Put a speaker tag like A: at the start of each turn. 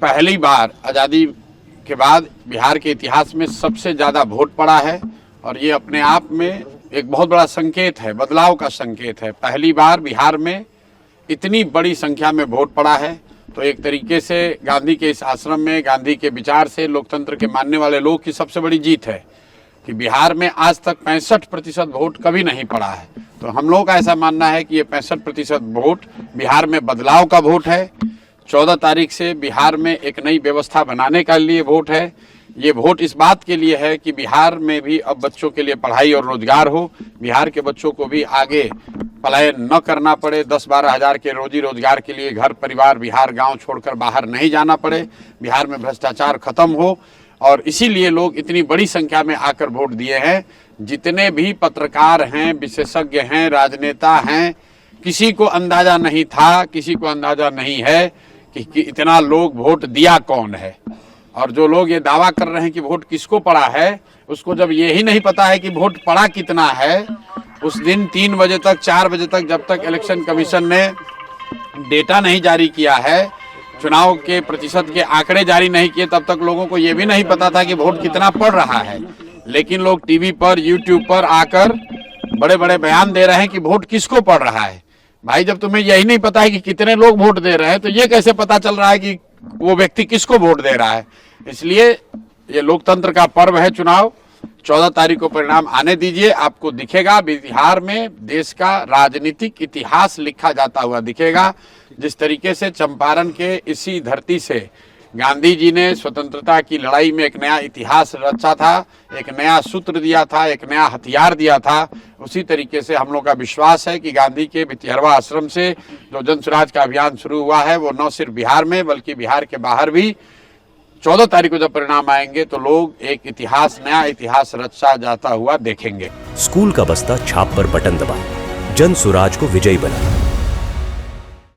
A: पहली बार आज़ादी के बाद बिहार के इतिहास में सबसे ज़्यादा वोट पड़ा है और ये अपने आप में एक बहुत बड़ा संकेत है, बदलाव का संकेत है। पहली बार बिहार में इतनी बड़ी संख्या में वोट पड़ा है, तो एक तरीके से गांधी के इस आश्रम में गांधी के विचार से लोकतंत्र के मानने वाले लोग की सबसे बड़ी जीत है कि बिहार में आज तक 65% वोट कभी नहीं पड़ा है। तो हम लोगों का ऐसा मानना है कि ये 65% वोट बिहार में बदलाव का वोट है। 14 तारीख से बिहार में एक नई व्यवस्था बनाने के लिए वोट है। ये वोट इस बात के लिए है कि बिहार में भी अब बच्चों के लिए पढ़ाई और रोजगार हो, बिहार के बच्चों को भी आगे पलायन न करना पड़े, 10-12 हज़ार के रोजी रोजगार के लिए घर परिवार बिहार गांव छोड़कर बाहर नहीं जाना पड़े, बिहार में भ्रष्टाचार खत्म हो। और इसीलिए लोग इतनी बड़ी संख्या में आकर वोट दिए हैं। जितने भी पत्रकार हैं, विशेषज्ञ हैं, राजनेता हैं, किसी को अंदाजा नहीं था, किसी को अंदाजा नहीं है कि इतना लोग वोट दिया कौन है। और जो लोग ये दावा कर रहे हैं कि वोट किसको पड़ा है, उसको जब ये ही नहीं पता है कि वोट पड़ा कितना है, उस दिन 3 बजे तक 4 बजे तक जब तक इलेक्शन कमीशन ने डेटा नहीं जारी किया है, चुनाव के प्रतिशत के आंकड़े जारी नहीं किए, तब तक लोगों को ये भी नहीं पता था कि वोट कितना पड़ रहा है। लेकिन लोग टीवी पर, यूट्यूब पर आकर बड़े बड़े बयान दे रहे हैं कि वोट किसको पड़ रहा है। भाई, जब तुम्हें यही नहीं पता है कि कितने लोग वोट दे रहे हैं, तो ये कैसे पता चल रहा है कि वो व्यक्ति किसको वोट दे रहा है। इसलिए ये लोकतंत्र का पर्व है चुनाव। 14 तारीख को परिणाम आने दीजिए, आपको दिखेगा बिहार में देश का राजनीतिक इतिहास लिखा जाता हुआ दिखेगा। जिस तरीके से चंपारण के इसी धरती से गांधी जी ने स्वतंत्रता की लड़ाई में एक नया इतिहास रचा था, एक नया सूत्र दिया था, एक नया हथियार दिया था, उसी तरीके से हम लोग का विश्वास है कि गांधी के भितिहरवा आश्रम से जो जन स्वराज का अभियान शुरू हुआ है, वो न सिर्फ बिहार में बल्कि बिहार के बाहर भी 14 तारीख को जब परिणाम आएंगे तो लोग एक इतिहास, नया इतिहास रचा जाता हुआ देखेंगे।
B: स्कूल का बस्ता छाप पर बटन दबाएं, जन स्वराज को विजयी बनाएं।